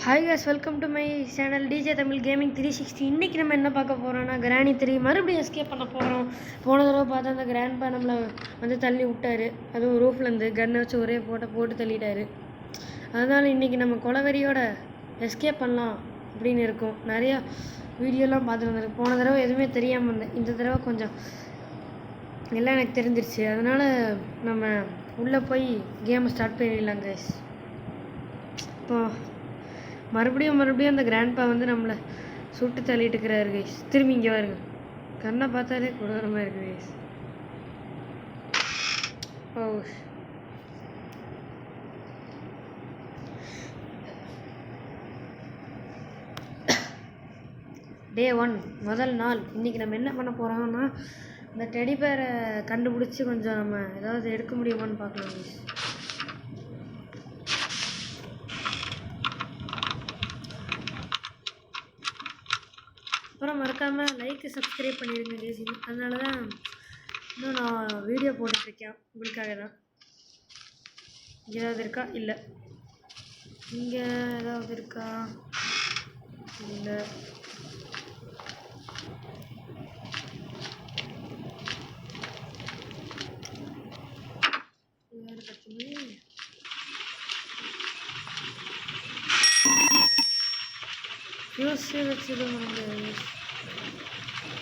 Hi guys, welcome to my channel DJ Tamil gaming 360. இன்றைக்கி நம்ம என்ன பார்க்க போகிறோம்னா கிராணி 3 மறுபடியும் எஸ்கேப் பண்ண போகிறோம். போன தடவை பார்த்தா அந்த கிராண்ட்பா நம்மளை வந்து தள்ளி விட்டார். அதுவும் ரூஃப்லேருந்து கன்னை வச்சு ஒரே போட்டு தள்ளிட்டார். அதனால் இன்றைக்கி நம்ம கொலவெறியோட எஸ்கேப் பண்ணலாம் அப்படின்னு இருக்கும். நிறையா வீடியோலாம் பார்த்துட்டு வந்திருக்கு. போன தடவை எதுவுமே தெரியாமல் இருந்தேன். இந்த தடவை கொஞ்சம் எல்லாம் எனக்கு தெரிஞ்சிருச்சு. அதனால் நம்ம உள்ளே போய் கேமை ஸ்டார்ட் பண்ணிடலாம் கைஸ். இப்போ மறுபடியும் அந்த கிராண்ட்பா வந்து நம்மளை சுட்டு தள்ளிட்டு இருக்கிறாரு கைஸ். திரும்பி இங்கே வருங்க, கண்ணை பார்த்தாலே கொடூரமாக இருக்குது கைஸ். ஓ டே 1 முதல் நாள். இன்றைக்கி நம்ம என்ன பண்ண போகிறோம்னா இந்த டெடி பேரை கண்டுபிடிச்சி கொஞ்சம் நம்ம ஏதாவது எடுக்க முடியுமான்னு பார்க்கலாம் கைஸ். அப்புறம் மறக்காமல் லைக்கு சப்ஸ்கிரைப் பண்ணிடுங்க கைஸ். அதனால தான் இன்னும் நான் வீடியோ போட்டுட்ருக்கேன் உங்களுக்காக தான். இங்கே ஏதாவது இருக்கா? இல்லை. இங்கே ஏதாவது இருக்கா? இல்லை. வேறு பிரச்சனை ஃபியூஸே வச்சுருவோம். நம்ம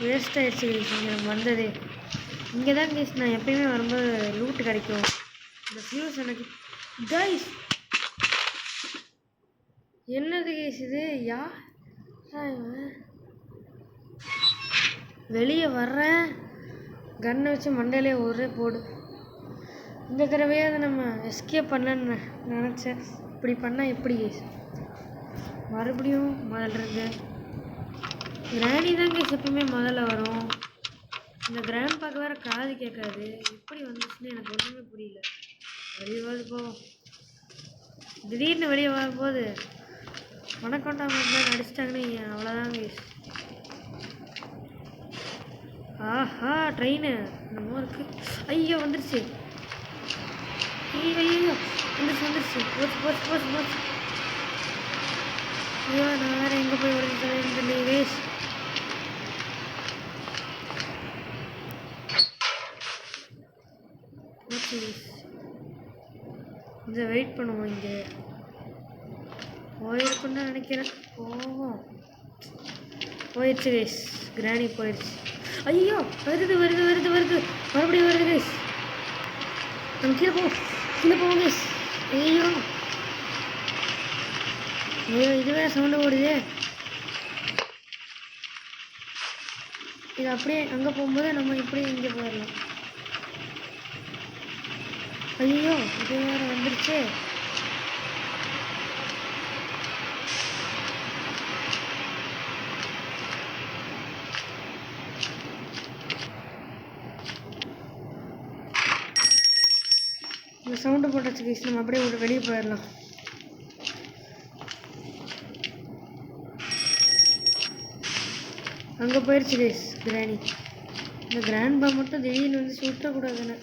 வேஸ்ட் ஆகிடுச்சு கைஸ். இங்கே நம்ம வந்ததே இங்கே தான் கைஸ். நான் எப்பயுமே வரும்போது லூட்டு கிடைக்கும். இந்த ஃபியூஸ் எனக்கு கைஸ் என்னது கைஸ் இது? வெளியே வர்றேன், கன்னை வச்சு மண்டையிலே ஒரே போடு. இந்த தடவையாவது நம்ம எஸ்கேப் பண்ணலன்னு நினச்சேன். இப்படி பண்ணால் எப்படி கைஸ்? மறுபடியும் முதல்ல இருந்து கிராணி தான் கைஸ் எப்பவுமே முதல்ல வரும். இந்த கிராண்ட்பாக்கு வேறு காது கேட்காது. எப்படி வந்துச்சுன்னு எனக்கு ஒன்றுமே புரியல. வெளியே வருது போவோம். திடீர்னு வெளியே வரும்போது வணக்கம்டா மாதிரி அடிச்சிட்டாங்கன்னு அவ்வளோதான் கைஸ். ஆஹா ட்ரெயின் என்னமோ இருக்கு. ஐயோ வந்துருச்சு. ஐயோ வந்துருச்சு. போச்சு. ஐயோ நான் வேறு எங்கே போய் வருது கைஸ். கொஞ்சம் வெயிட் பண்ணுவோம். இங்கே போயிருக்குன்னு நினைக்கிறேன். போயிடுச்சு கைஸ். கிராணி போயிடுச்சு. ஐயோ வருது மறுபடியும் வருது கைஸ். நம்ம கீழே போவோம் கைஸ். ஐயோ இது வேறு சவுண்டு ஓடுது. இது அப்படியே அங்கே போகும்போது நம்ம இப்படி இங்கே போயிடலாம். ஐயோ இது வேறு வந்துருச்சு. இந்த சவுண்டு போட்டாச்சு கைஸ். நம்ம அப்படியே வெளியே போயிடலாம். அங்கே போயிடுச்சு கைஸ் கிராணி. இந்த கிராண்ட்பா மட்டும் திடீர்னு வந்து சுட்டக்கூடாதுன்னு.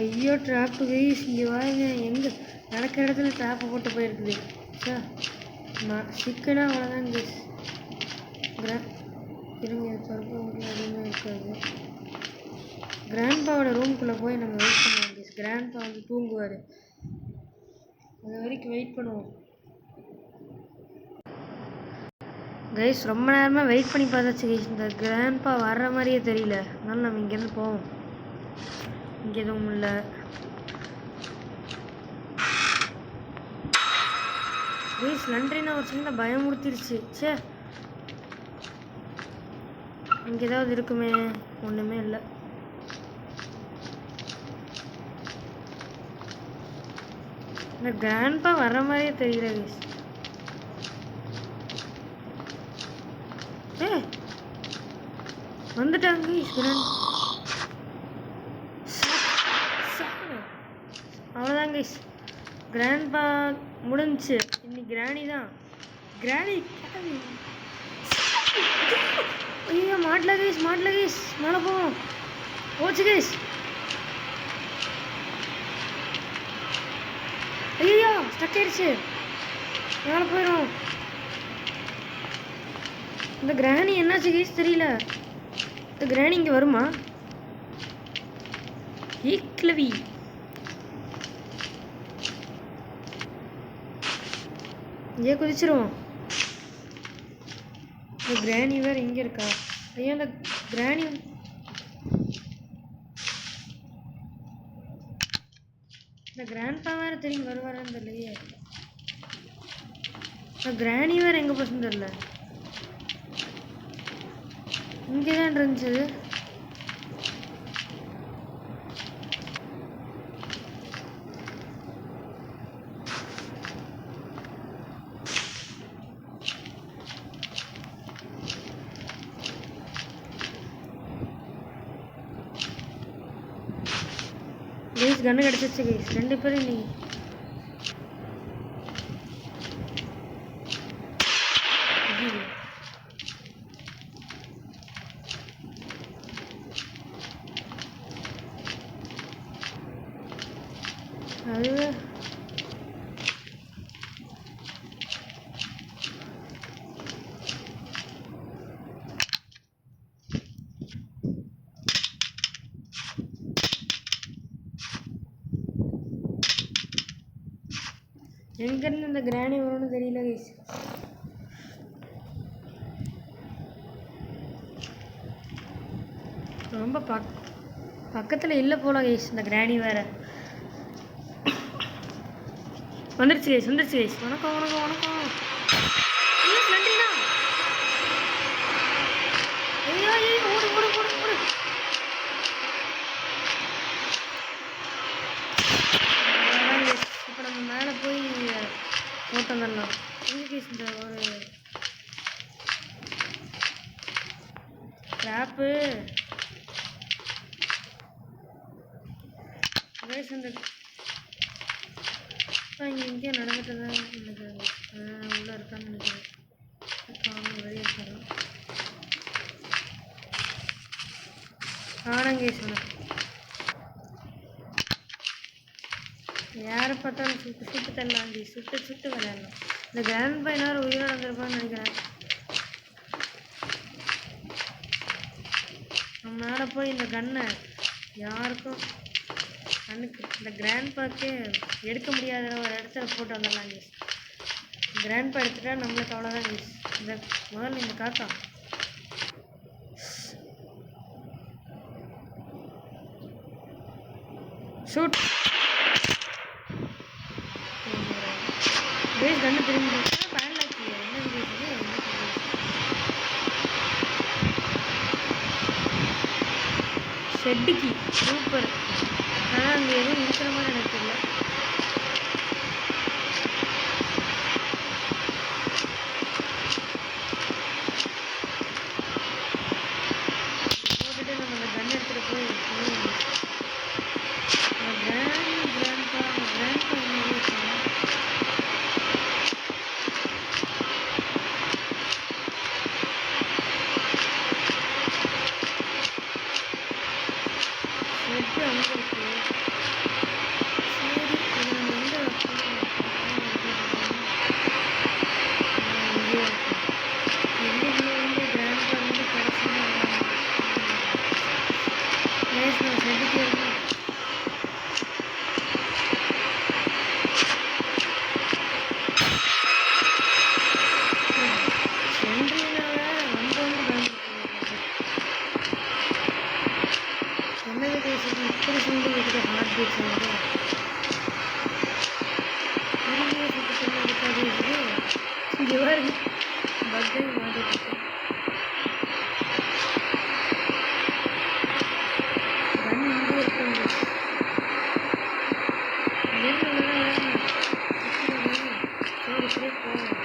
ஐயோ ட்ராப்பு கைஸ். இங்கே வாங்க, எங்கே நடக்கிற இடத்துல ட்ராப்பை போட்டு போயிருக்குது. சார் நான் சிக்கனா அவ்வளோதான் கைஸ். இருங்க பருப்பு எதுவுமே இருக்காது. கிராண்ட்பாவோட ரூம்குள்ளே போய் நம்ம வெயிட் பண்ணுவோம் கைஸ். கிராண்ட்பா வந்து தூங்குவார். அது வரைக்கும் வெயிட் பண்ணுவோம் கைஸ். ரொம்ப நேரமாக வெயிட் பண்ணி பார்த்தாச்சு கைஸ். இந்த கிராண்ட்பா வர்ற மாதிரியே தெரியல. அதனால நம்ம இங்கேருந்து போவோம். இங்கே எதுவும் இல்லை. கைஸ் நன்றினா ஒரு சின்ன பயமுறுத்திருச்சு. சே இங்கே ஏதாவது இருக்குமே, ஒன்றுமே இல்லை. இந்த கிராண்ட்பா வர்ற மாதிரியே தெரியல கைஸ். வந்துட்டாங்க அவ்வளோதான் கைஸ். கிராண்ட்பா முடிஞ்சிச்சு. இன்னைக்கு கிராணி தான். கிராணி ஐயோ மாட்டல கைஸ். மேலே போவோம். போச்சு கைஸ். ஐயோ ஸ்டக் ஆயிடுச்சு. மேலே போயிடும். இந்த கிராணி என்னாச்சு கைஸ் தெரியல. இந்த கிராணி இங்கே வருமா? ஈக்லவி இங்கே குதிச்சிருவோம். இந்த கிராணி வேறு இங்கே இருக்கா? ஐயோ இந்த கிராணி இந்த கிராண்ட்பா வேறு திரும்பி வருவாரான்னு தெரியலையே. இந்த கிராணி வேறு எங்கே போச்சுன்னு தெரியல. இங்கே தான் இருந்துச்சு. கைஸ் கன்று கிடச்சிச்சு கைஸ். 2 பேரும் நீ அது எங்கேருந்து இந்த கிராணி வரும்னு தெரியல கைஸ். ரொம்ப பக்கத்தில் இல்லை போல கைஸ். இந்த கிராணி வேறு வந்துருச்சு கைஸ். வந்துருச்சு கைஸ். வணக்கம் வணக்கம் வணக்கம். நன்றிண்ணா. ஐயோ ஐயோ ஓடு ஓடு ஓடு ஓடு. இப்போ நம்ம மேலே போய் போட்டு வந்துடலாம். கைஸ் இந்த ஒரு ட்ராப்பு கைஸ். அந்த இங்கே எங்கேயோ நடந்துட்டு தான் நினைக்கிறேன். உள்ளே இருக்கான்னு நினைக்கிறேன். வெளியே இருக்கலாம். ஆனாங்க சொன்னேன். யாரை பார்த்தாலும் சுட்டு தரலாம். சுட்டு விளையாடலாம். இந்த கிராண்ட் பையனார் உயிரோடு வந்திருப்பான்னு நினைக்கிறேன். நம்ம மேலே போய் இந்த கன்னை யாருக்கும் கண்ணுக்கு இந்த கிராண்ட் பாக்கே எடுக்க முடியாத ஒரு இடத்துல போட்டு வந்துடலாம் கைஸ். கிராண்ட் பா எடுத்துட்டா நம்மளுக்கு அவ்வளோதான் கைஸ். இந்த முதல்ல இந்த காக்கா ஷூட் கைஸ். கண்ணு திரும்பி பயன்லாக்கி என்ன இருக்குது ஷெட்டுக்கு சூப்பர். ஆனால் அங்கே எதுவும் இருக்கிற மாதிரி எனக்கு தெரியல. போட்டுட்டு நம்ம அந்த கன் எடுத்துகிட்டு போய் கிராண்ட்பா என்ன வச்சாங்க. ஷெட்டு அங்கே இருக்கு. இப்படி சுண்டு வைக்கிற ஹார்ட் பீட்ஸ் வந்து இருக்காது. இங்கே பாருங்க பர்த்டே மாட்டிட்டு கண் இங்கே இருக்குங்க. சரி இப்படியே போவோம்.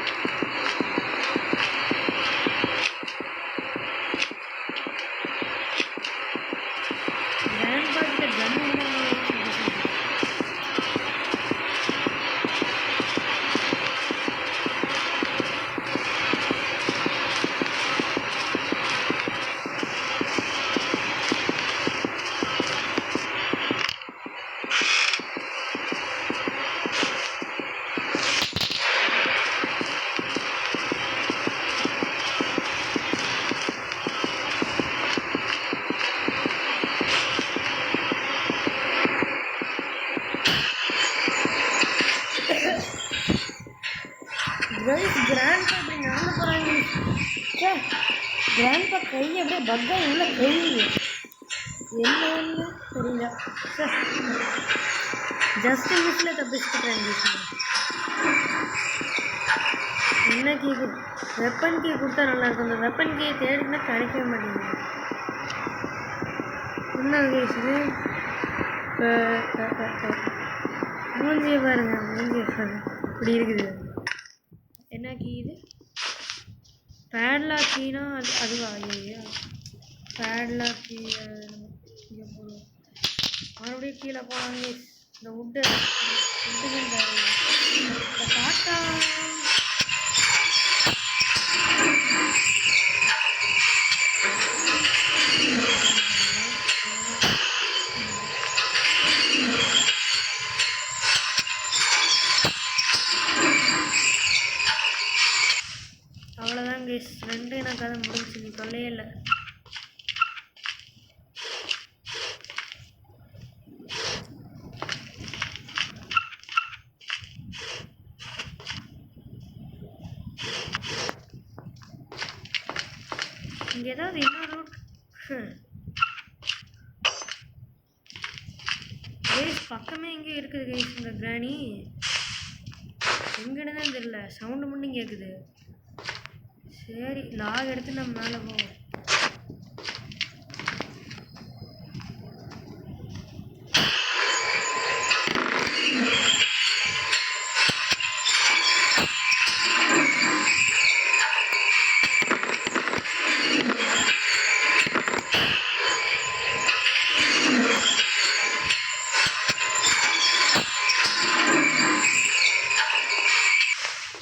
கைஸ் கிராண்ட்பா இப்படி நடந்து போகிறாங்க. சே கிராண்ட்பா கை அப்படியே பக்கா உள்ள கை என்னன்னு தெரியல. ஜஸ்ட் மிஸ்ல தப்பிச்சுட்டேன். என்ன கீ வெப்பன் கீ கொடுத்தா நல்லாயிருக்கும். அந்த வெப்பன் கீ தேடினா கிடைக்கவே மாட்டேங்குது. என்ன கேஸு மூஞ்சியை பாருங்க, மூஞ்சியை பாருங்க இப்படி இருக்குது. என்ன கீ இது? பேட்லாக் கீனா அதுவா? ஐயா பேட்லாக் கீ இங்கே போடுவோம். மறுபடியும் கீழே போனாங்க. இந்த வுட்டு காட்டா அவ்வளோதான் கேஸ். 2 நான் கதை முடிஞ்சு. நீ தொல்லையே இல்லை. இங்கே ஏதாவது இன்னொரு ரூட் கேஸ் பக்கமே எங்கேயும் இருக்குது கேஸ். இந்த கிராணி எங்கன்னு தான் தெரியல. சவுண்டு மட்டும் கேட்குது. சரி லாக் எடுத்து நம்ம மேலே போவோம்.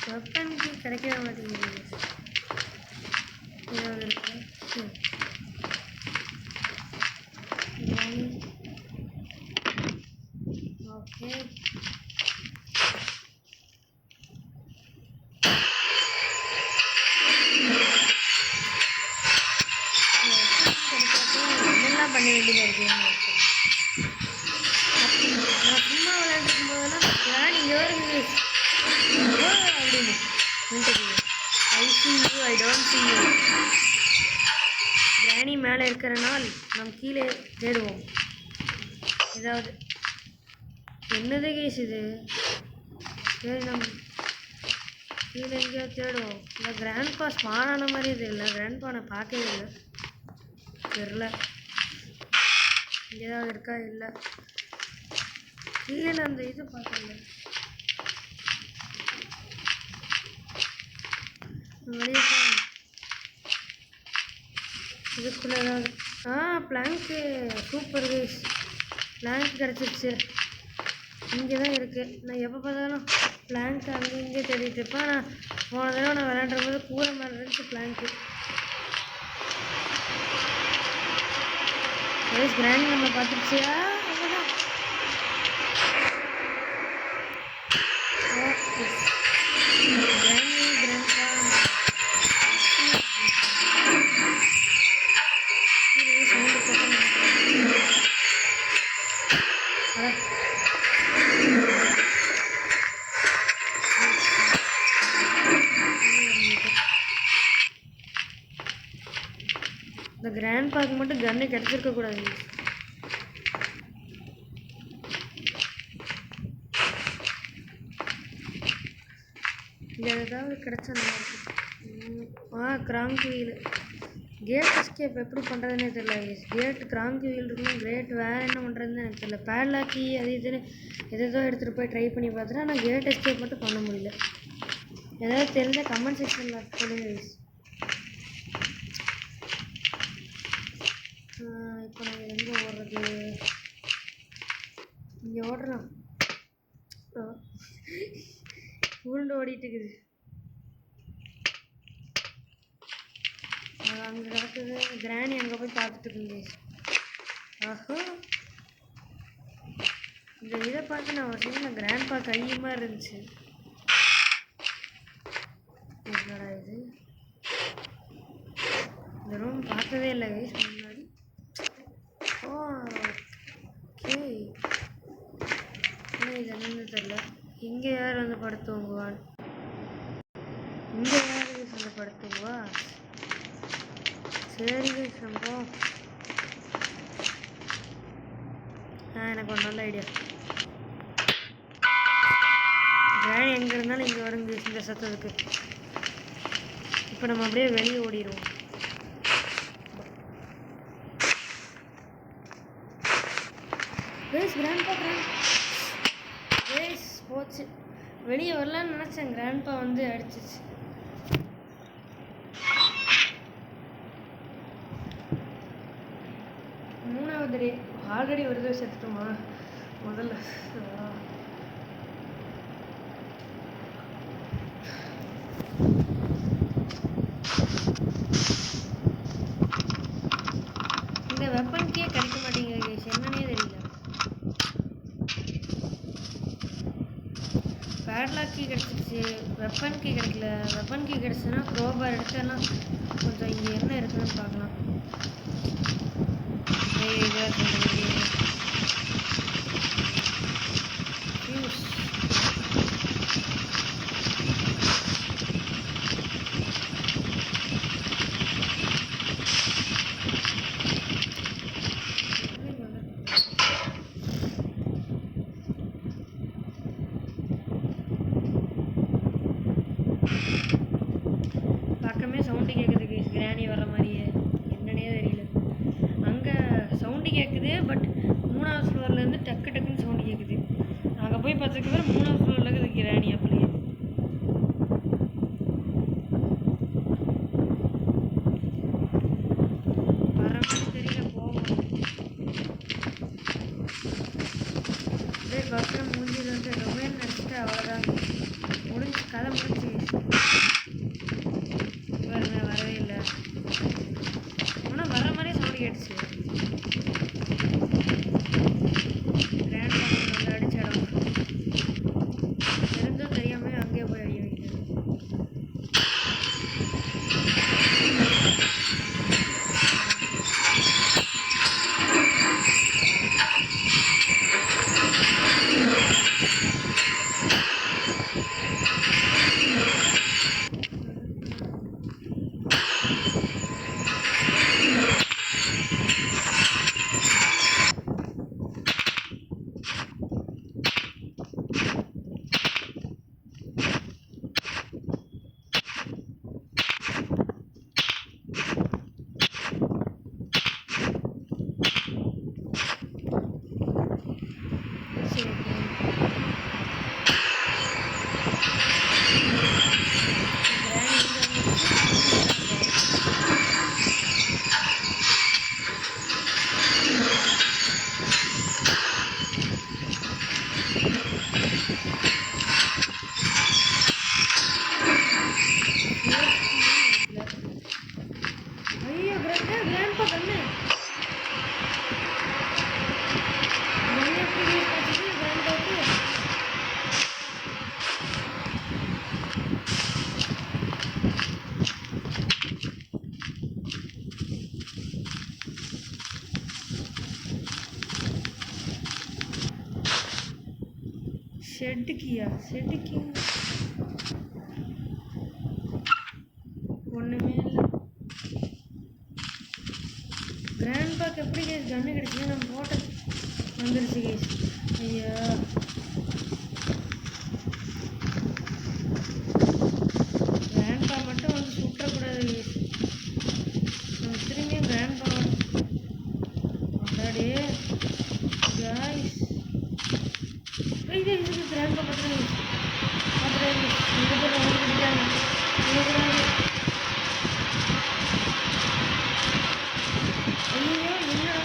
வெப்பன் கீ கிடைக்கவே மாட்டேங்குது. ஏதாவது இருக்கு. ஓகே என்னெல்லாம் பண்ண வேண்டியதாக இருக்கு. நான் சும்மா விளையாண்டுருக்கும் போதெல்லாம் நான் இங்கே வருங்க அப்படின்னு I see you I don't see you. Granny மேலே இருக்கிற நாள் நம் கீழே தேடுவோம். ஏதாவது என்னது கேஸ் இது? சரி நம்ம கீழே எங்கேயோ தேடுவோம். இல்லை கிராண்ட்பா ஸ்மான் ஆன மாதிரி இது இல்லை. கிராண்ட்பா நான் பார்க்கவே இல்லை. தெரில இங்கே ஏதாவது இருக்கா? இல்லை கீழே அந்த இது பார்க்கல. வெளியே இதுக்குள்ளே ஏதாவது பிளாங்க்கு சூப்பர் கேஸ். பிளாங்க் கிடச்சிருச்சு. இங்கே தான் இருக்குது. நான் எப்போ பார்த்தாலும் பிளாங்க் அங்கே இங்கே தேடிட்டு இருப்பேன். நான் போன தடவை நான் விளையாடும் போது கூரை மேலே இருந்துச்சு பிளாங்க்கு. கேஸ் கிராண்ட் நம்ம பார்த்துருச்சியா? இந்த கிராண்ட் பார்க் மட்டும் கன்னு கிடச்சிருக்க கூடாது. இங்கே ஏதாவது கிடச்சா நல்லா இருக்கும். கிராங்க் வீல் கேட் எஸ்கேப் எப்படி பண்ணுறதுன்னே தெரியல. கேட் கிராங்க் வீல் இருக்கணும். கிரேட் வேறு என்ன பண்ணுறதுன்னு எனக்கு தெரியல. பேட்லாக்கி அது இதுன்னு எதோ எடுத்துகிட்டு போய் ட்ரை பண்ணி பார்த்துட்டு ஆனால் கேட் எஸ்கேப் மட்டும் பண்ண முடியல. ஏதாவது தெரிஞ்சால் கமெண்ட் செக்ஷனில் சொல்லுங்க. இப்போ நாங்கள் எங்கே ஓடுறது? இங்கே ஓடுறோம். உருண்டு ஓடிட்டு இருக்குது. அங்கே கிடக்குது. கிராணி அங்கே போய் பார்த்துட்டு இருக்குங்க. ஆஹோ இந்த இதை பார்த்து நான் ஒரு சின்ன கிராண்ட் பார்க் கை மாதிரி இருந்துச்சு. என்னடா இது? இந்த ரூம் பார்த்ததே இல்லை கைஸ் முன்னாடி. ஓகே இது என்னன்னு தெரியல. இங்கே யார் வந்து படுத்துவாங்குவான்? இங்கே யாரு அந்த படுத்துவா? சரி நம்ம எனக்கு ஒரு நல்ல ஐடியா. கிராணி எங்கே இருந்தாலும் இங்கே வருங்க இந்த சத்தத்துக்கு. இப்போ நம்ம அப்படியே வெளியே ஓடிடுவோம். போச்சு. வெளியே வரலான்னு நினச்சேன், கிராண்ட்பா வந்து அடிச்சிச்சு. மூணாவது டே ஆல்ரெடி ஒரு தடவை செத்துட்டோமா முதல்ல? இந்த வெப்பன்கே கிடைக்க மாட்டேங்குது கைஸ், என்னன்னே தெரியல. பேட்லாக் கீ கிடச்சிச்சு, வெப்பன் கீ கிடைக்கல. வெப்பன் கீ கிடச்சுன்னா க்ரோபார் எடுத்துலாம் கொஞ்சம் இங்கே என்ன இருக்குதுன்னு பார்க்கலாம். பக்கமே சவுண்டு கேட்குது கைஸ், கிராணி வர்ற மாதிரியே, என்னன்னே தெரியல. அங்கே சவுண்டு கேட்குது, பட் 3வது ஃப்ளோர்லேருந்து டக்கு டக்குன்னு சவுண்டு கேட்குது. அங்கே போய் பார்த்துக்கு பேர் 3வது ஃப்ளோரில் இருக்குது கிராணி. அப்படியே வர மாதிரி தெரியல, போவோம். அப்படியே பக்கம் மூஞ்சில் வந்து டொமைன் நினச்சிட்டு அவ்வளோதான் முடிஞ்சு, கதை முடிஞ்சு. வரவே இல்லை, ஆனால் வர மாதிரியே சவுண்டு கேட்டுச்சு. கிராண்ட் வந்து அடிச்ச இடம் தெரிஞ்சோ தெரியாம அங்கேயே போய் அடி வைக்கிறது. ஷெட்டுக்கு ஒன்றுமே இல்லை. கிராண்ட் பாக்கு எப்படி கேஸ் கன்று கிடச்சி நம்ம போட்ட வந்துருச்சு கேஸ். ஐயா கிராண்ட் பா மட்டும் வந்து சுற்றக்கூடாது கேஸ். நம்ம திரும்பியும் கிராண்ட் பா முன்னாடியே காய்ஸ் இது கிராண்ட் பா பார்த்துருங்க. பார்த்துருங்க இந்த பேர் வந்து பிடிக்காங்க சொல்லக்கூடாது. ஐயோ என்னடா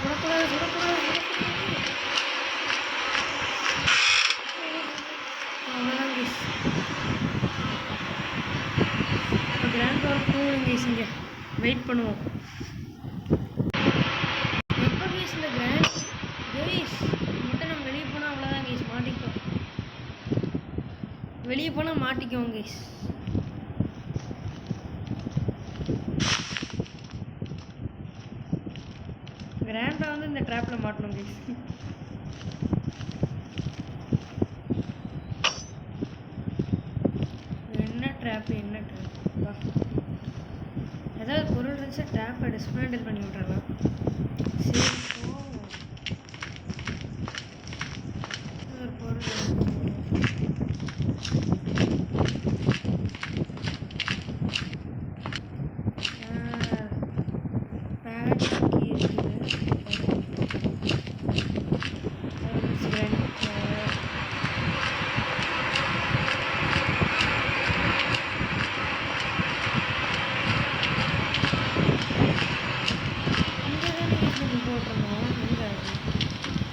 சுடக்கூடாது சுடக்கூடாது சுடக்கூடாது. அவ்வளோதான் கேஸ். இப்போ கிராண்ட் பா போகணும் கேஸ். இங்கே வெயிட் பண்ணுவோம். எப்போ கேஸ் இந்த கிராண்ட் கேஸ் மட்டும் நம்ம வெளியே போனால் அவ்வளோதான் கேஸ், மாட்டிக்குவோம். வெளியே போனால் மாட்டிக்குவோம் கேஸ். கிராண்டா வந்து இந்த ட்ராப்பில் மாட்டணும் கேஸ். பொருள் இருந்துச்சு டேப்பை டிஸ்மேண்டில் பண்ணி விட்றலாம். சரி ஒரு பொருள்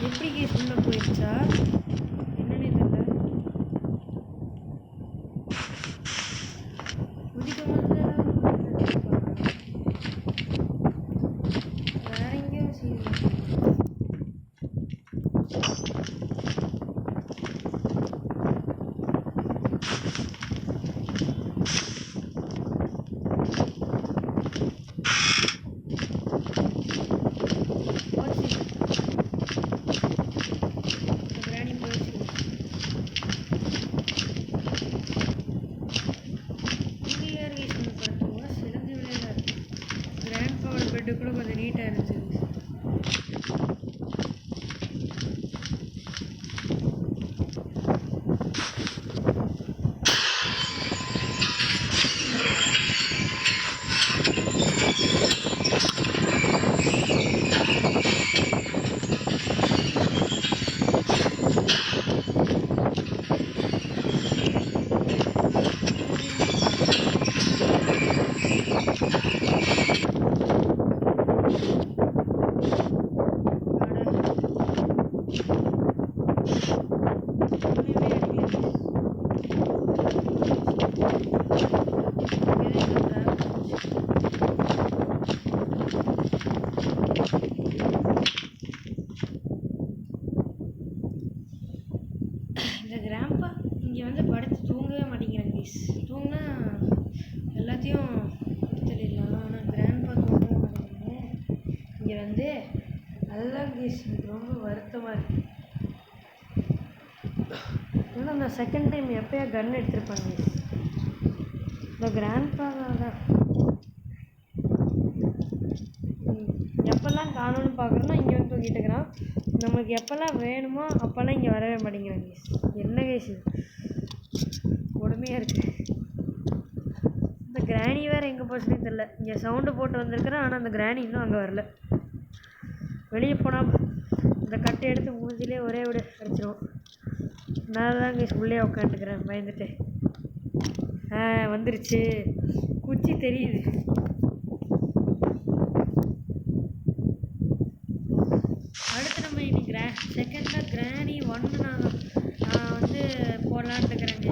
எப்படி கேஸ் உள்ள போயிடுச்சா என்னன்னே தெரியல. குதிக்கும் போது வேற எங்கேயும் செய்யணும். பெட்டு கூட கொஞ்சம் நீட்டாக இருந்துச்சு. இந்த கிராம்பா இங்கே வந்து படுத்து தூங்கவே மாட்டேங்கிறேன் ப்ளீஸ். தூங்கினா எல்லாத்தையும் கொடுத்துடலாம். ஆனால் கிராம்பா தூங்கவே மாட்டேங்கிறேன். இங்கே வந்து அதுதான் ப்ளீஸ் எனக்கு ரொம்ப வருத்தமாக இருக்குது. ஆனால் நான் செகண்ட் டைம் எப்போயா கன் எடுத்துருப்பேன் ப்ளீஸ். இந்த கிராண்ட்பாவாக தான் எப்போல்லாம் காணும்னு பார்க்குறோன்னா இங்கே வந்து தூங்கிட்டு இருக்கிறான். நமக்கு எப்போல்லாம் வேணுமோ அப்போல்லாம் இங்கே வரவே மாட்டேங்கிறான் கேஸ். என்ன கேஸ் இது கொடுமையாக இருக்குது. இந்த கிராணி வேறு எங்கே போச்சுன்னு தெரில. இங்கே சவுண்டு போட்டு வந்திருக்கிறேன் ஆனால் அந்த கிராணி இன்னும் அங்கே வரல. வெளியே போனால் இந்த கட்டை எடுத்து மூஞ்சிலே ஒரே விட அடிச்சிடும். நான் தான் கேஸ் உள்ளே உட்காந்துக்கிறேன் பயந்துட்டு. வந்துருச்சு குச்சி தெரியுது. அடுத்து நம்ம இன்னைக்கு செகண்டாக கிராணி 1 நான் வந்து போடலான்னு இருக்கிறேங்க.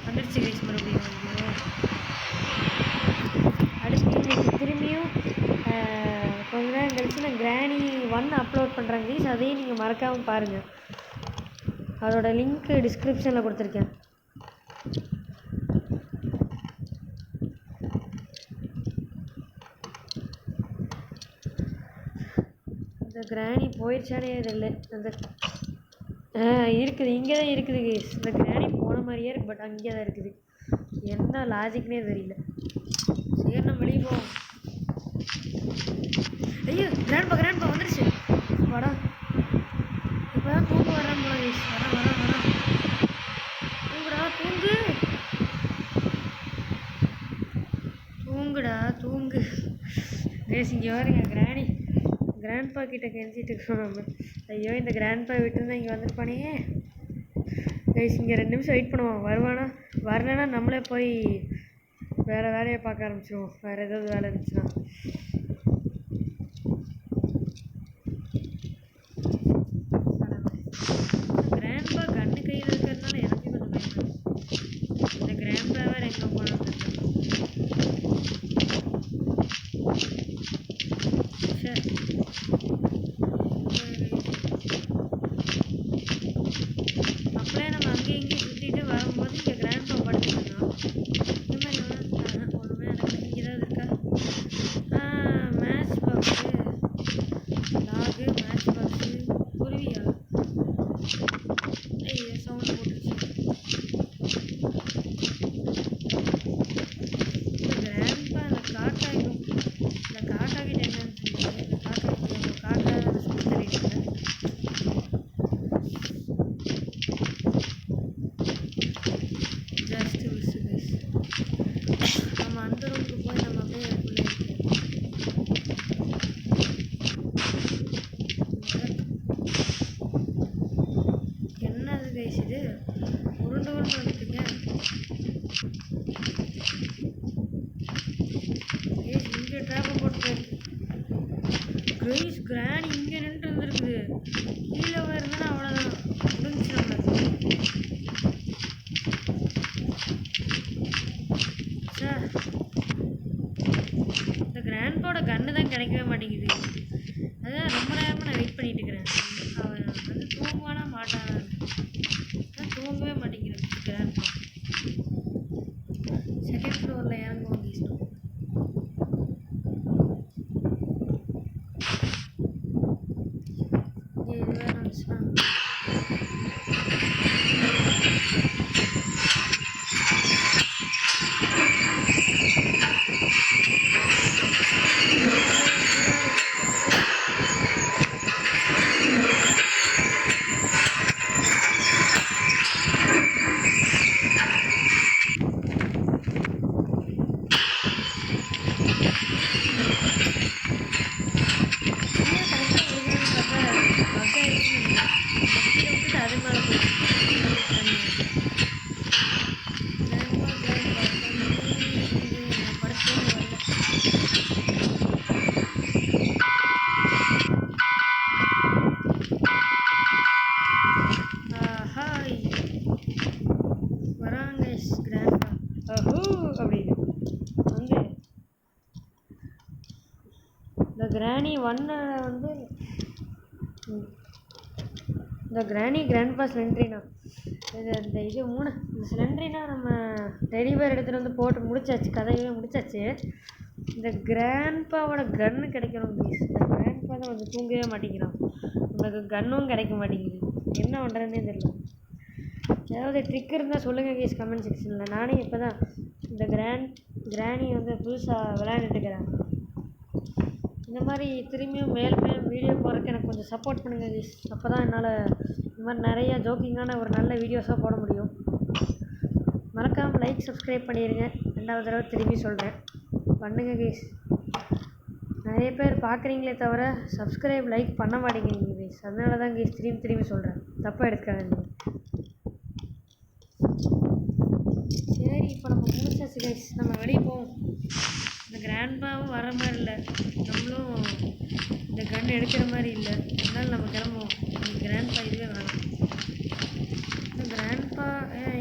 வந்துருச்சு கைஸ் மறுபடியும் வந்து. அடுத்து இன்னைக்கு திரும்பியும் கொஞ்ச நேரம் கழிச்சு நான் கிராணி 1 அப்லோட் பண்ணுறேங்க கைஸ். அதையும் நீங்கள் மறக்காமல் பாருங்கள். அதோட லிங்க் டிஸ்கிரிப்ஷனில் கொடுத்துருக்கேன். இந்த கிராணி போயிடுச்சானே தெரியல. அந்த இருக்குது இங்கே தான் இருக்குது கேஸ். இந்த கிராணி போன மாதிரியே இருக்குது. பட் அங்கே தான் இருக்குது. என்ன லாஜிக்னே தெரியல. சரி நம்ம வெளியே போவோம். ஐயோ கிராண்ட்பா வந்துருச்சு. வாடா இப்போ தான் தூங்க வரான் போல கேஸ். வர தூங்குடா தூங்கு கேஸ். இங்கே வருங்க கிராண்ட்பா கிட்ட கெஞ்சிட்டு இருக்கோம் நம்ம. ஐயோ இந்த கிராண்ட்பா விட்டுருந்தா இங்கே வந்திருப்பானே கைஸ். இங்கே 2 நிமிஷம் வெயிட் பண்ணுவோம். வருவானா வரலன்னா நம்மளே போய் வேறு வேலையை பார்க்க ஆரம்பிச்சிடுவோம். வேறு ஏதாவது வேலை இருந்துச்சுன்னா. கிராண்ட்பா கண்ணு கையில் இருக்கிறதுனால எனக்கு கொஞ்சம் பயன்படும். இந்த கிராண்ட்பா வேறு எங்கே போனான்னு அப்படியே நம்ம அங்கேயும் இங்கேயும் சுற்றிட்டு வரும்போது இங்கே கிராண்ட்பா படுத்துக்கலாம். இந்த மாதிரி ஒன்றுமே எனக்கு இங்கே தான் இருக்கா. கிராணி ஒன்னை வந்து இந்த கிராணி கிராண்ட்பா சிலிண்ட்ரினா இந்த இது 3 இந்த சிலிண்ட்ரினா நம்ம டெலிவரி எடுத்துகிட்டு வந்து போட்டு முடிச்சாச்சு, கதையே முடிச்சாச்சு. இந்த கிராண்ட்பாவோட கன்று கிடைக்கணும் ப்ளீஸ். இந்த கிராண்ட்பா தான் வந்து தூங்கவே மாட்டேங்கிறான், நம்மளுக்கு கன்னும் கிடைக்க மாட்டேங்குது, என்ன பண்ணுறதுனே தெரியல. ஏதாவது ட்ரிக் இருந்தால் சொல்லுங்கள் கைஸ் கமெண்ட் செக்ஷனில். நானே இப்போ தான் இந்த கிராணி வந்து புதுசாக விளையாண்டுட்டுருக்கிறேன். இந்த மாதிரி திரும்பியும் மேலும் வீடியோ போகிறதுக்கு எனக்கு கொஞ்சம் சப்போர்ட் பண்ணுங்கள் கைஸ். அப்போ தான் என்னால் இந்த மாதிரி நிறையா ஜோக்கிங்கான ஒரு நல்ல வீடியோஸாக போட முடியும். மறக்காமல் லைக் சப்ஸ்கிரைப் பண்ணிடுங்க. 2வது தடவை திரும்பி சொல்கிறேன், பண்ணுங்கள் கைஸ். நிறைய பேர் பார்க்குறீங்களே தவிர சப்ஸ்கிரைப் லைக் பண்ண மாட்டேங்கிறீங்க கைஸ். அதனால தான் கைஸ் திரும்பி சொல்கிறேன், தப்பாக எடுத்துக்காதீங்க. சரி, இப்போ நம்ம முடிச்சாச்சு கைஸ், நம்ம வெளியே போவோம். இந்த கிராண்ட்பாவும் வர மாதிரி இல்லை, நம்மளும் இந்த கன் எடுக்கிற மாதிரி இல்லை, அதனால நம்ம கிளம்புவோம். இந்த கிராண்ட்பா இதுவே வேணும். இந்த கிராண்ட்பா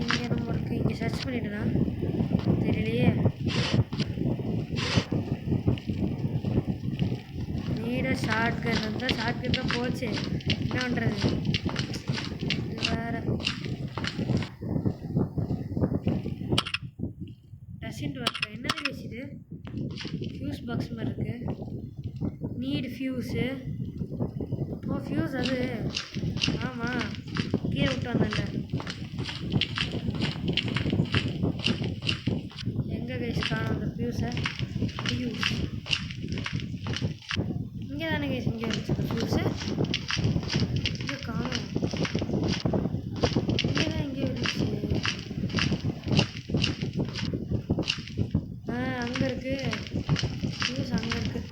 இங்கே நம்ம இருக்குது, இங்கே சர்ச் பண்ணிட்டுனா தெரியலையே. நீட ஷார்ட் கன் இருந்தால் ஷார்ட் கன் தான் போச்சு, என்ன பண்ணுறது. இது வேறு டசன்ட் ஒர்க். என்னது பேசிது, ஃபியூஸ் பாக்ஸ் மாதிரி இருக்குது. NEET fuse. ஓ ஃபியூஸ், அது ஆமாம் கீழே விட்டு வந்தேன்ல. எங்கே கைஸ் காணும் அந்த ஃபியூஸை? ஃபியூஸ் இங்கே தானே கைஸ், இங்கே இருந்துச்சு அந்த ஃபியூஸு. இங்கே காணும், இங்கே தான் இங்கே இருந்துச்சு. அங்கே இருக்குது ஃபியூஸ், அங்கே இருக்குது.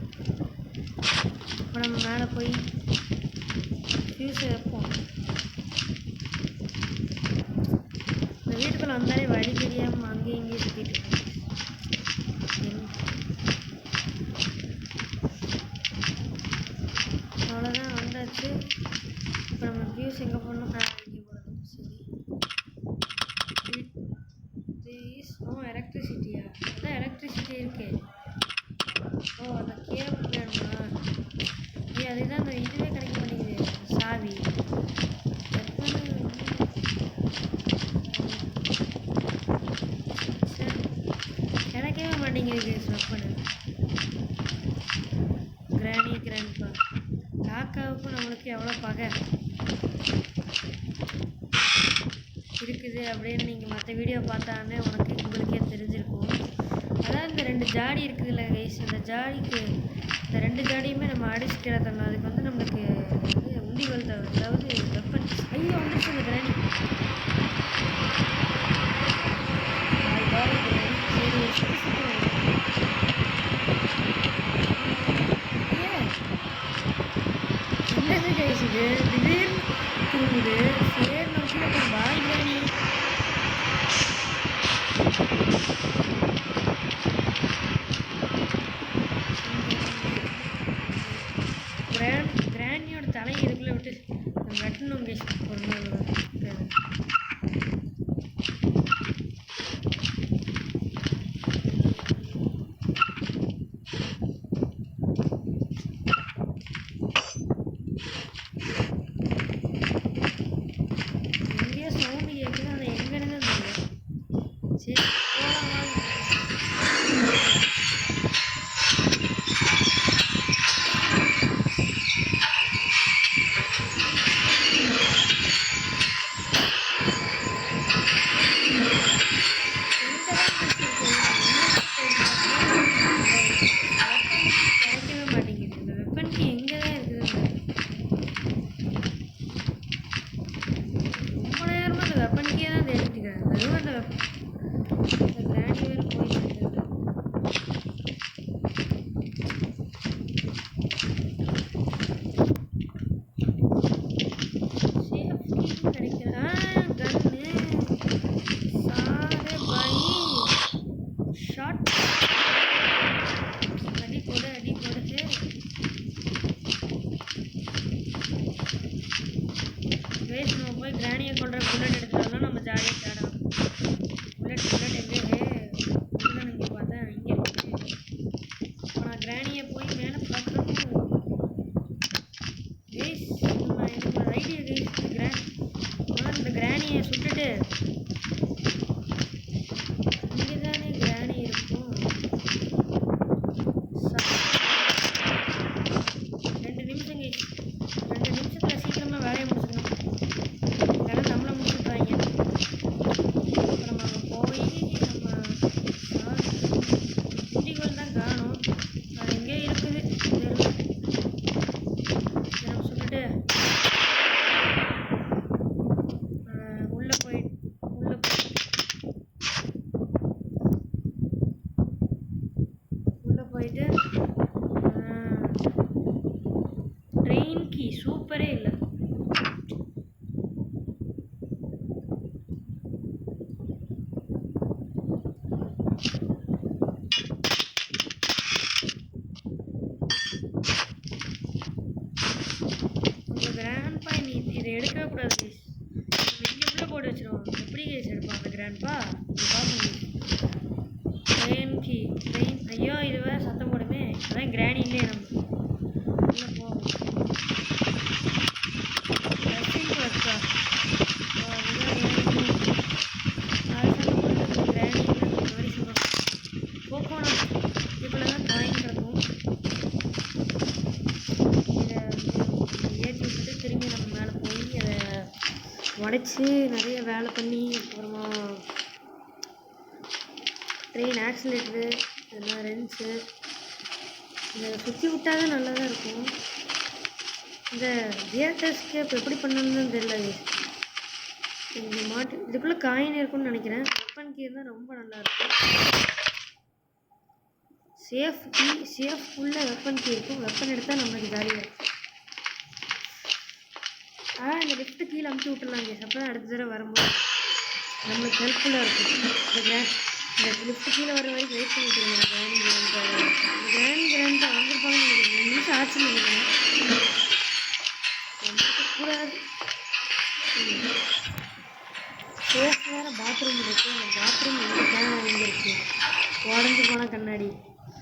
இப்போ நம்ம மேலே போய் ஃபியூஸை வைப்போம். இந்த வீட்டுக்குள்ளே வந்தாலே வழி தெரியாமல் அங்கேயும் இங்கேயும் சுற்றிட்டு இருக்கோம். அவ்வளோதான், வந்தாச்சு. இப்போ நம்ம ஃபியூஸ் எங்கே போடணும்? இங்கே போடணும். சரி, எலக்ட்ரிசிட்டியா? அதான் எலக்ட்ரிசிட்டி இருக்கே. ஓ அந்த கேபிள் வேணுமா? அதுதான் அந்த இதுவே கிடைக்க மாட்டேங்குது, சாவி. கிடைக்கவே மாட்டேங்குது ஸ்வப்பனு. கிராண்ட்பா காக்காவுக்கும் நம்மளுக்கு எவ்வளோ பகை இருக்குது அப்படின்னு நீங்கள் மற்ற வீடியோ பார்த்தாலே உங்களுக்கே தெரிஞ்சிருக்கும். அதான் இந்த 2 ஜாடி இருக்குதுல்ல கைஸ், அந்த ஜாடிக்கு இந்த 2 ஜாடியுமே நம்ம அடிச்சு கிடத்தணும். அதுக்கு வந்து நம்மளுக்கு உண்டிகள் தேவை, அதாவது வெப்பன். ஐயோ வந்துச்சு அந்த கிராணி. என்னது கைஸ் இது, திடீர்னு தூங்குது. சரி நம்ம கீழே போய் பாய் கிராணி. கிராண்டியோட தலை இருக்குள்ள விட்டு வெட்டணும் கைஸ் ஒரு நாள். எங்கேயோ சவுண்டு கேட்குது, அதை எங்கேன்னு தான் தெரியல. சரி போகலாம் வாங்க. கைஸ் நம்ம போய் கிராணியை கொள்ற புல்லட் எடுத்துட்டோம்னா நம்ம ஜாலியாக தேடலாம். புல்லட் எங்கே இங்கே பார்த்தேன் இங்கே இருக்கு. இப்போ நான் கிராணியை போய் மேலே பார்க்கணும். கைஸ் நம்ம எனக்கு ஒரு ஐடியா கைஸ். இந்த கிராணியை சுட்டுட்டு இங்கே தானே கிராணி இருக்கும். 2 நிமிஷம் கைஸ். 2 நிமிஷத்தில் சீக்கிரமாக வேலையை முடிச்சுக்கணும். இல்லைன்னா நம்மளை முடிச்சுட்றாங்க. அப்புறம் நம்ம போய் நம்ம இண்டிகோல் தான் காணும். அது எங்கே இருக்குது தெரியல. நம்ம சுட்டுட்டு உள்ளே போயிட்டு ட்ரெயின் கீ சூப்பரே இல்லை. கிராண்ட் பா நீ இதை எடுக்கவே கூடாது கைஸ். இங்கே உள்ள போட்டு வச்சிருவோம். எப்படி கைஸ் எடுப்போம் அந்த கிராண்ட்பா? Train key train. ஐயோ இது வேற சத்தம் போடுமே. அதான் கிராணி இல்லையே. நம்ம உள்ள போவோம். உடச்சி நிறைய வேலை பண்ணி அப்புறமா ட்ரெயின் ஆக்சிலேட்டரு இதெல்லாம் ரென்ஸு இதை சுற்றி விட்டால் தான் நல்லா தான் இருக்கும். இந்த கியர் டெஸ்ட்க்கு இப்போ எப்படி பண்ணணும்னு தெரியல. இந்த மாட்டு இதுக்குள்ளே காயின் இருக்குன்னு நினைக்கிறேன். வெப்பன் கீ தான் ரொம்ப நல்லாயிருக்கும். சேஃப் உள்ள வெப்பன் கீ இருக்கும். வெப்பன் எடுத்தால் நம்மளுக்கு ஜாலியாக இருக்கும். இந்த லிஃப்ட்டு கீழே அமுச்சு விட்டுலாம் கேஸ். அப்போ தான் அடுத்த தடவை வரும்போது நம்மளுக்கு ஹெல்ப்ஃபுல்லாக இருக்கும். இந்த லிஃப்ட்டு கீழே வர வரைக்கும் வெயிட் பண்ணிட்டு இருந்தேன். கிராண்ட் வாங்கிருப்பாங்கன்னு நினைக்கிறேன். 2 நிமிஷம் ஆச்சுன்னு நினைக்கிறேன். கூடாது. சேஃப் வேறு பாத்ரூம் இருக்குது. அந்த பாத்ரூம் எங்கே இருக்குது? உடஞ்சி போன கண்ணாடி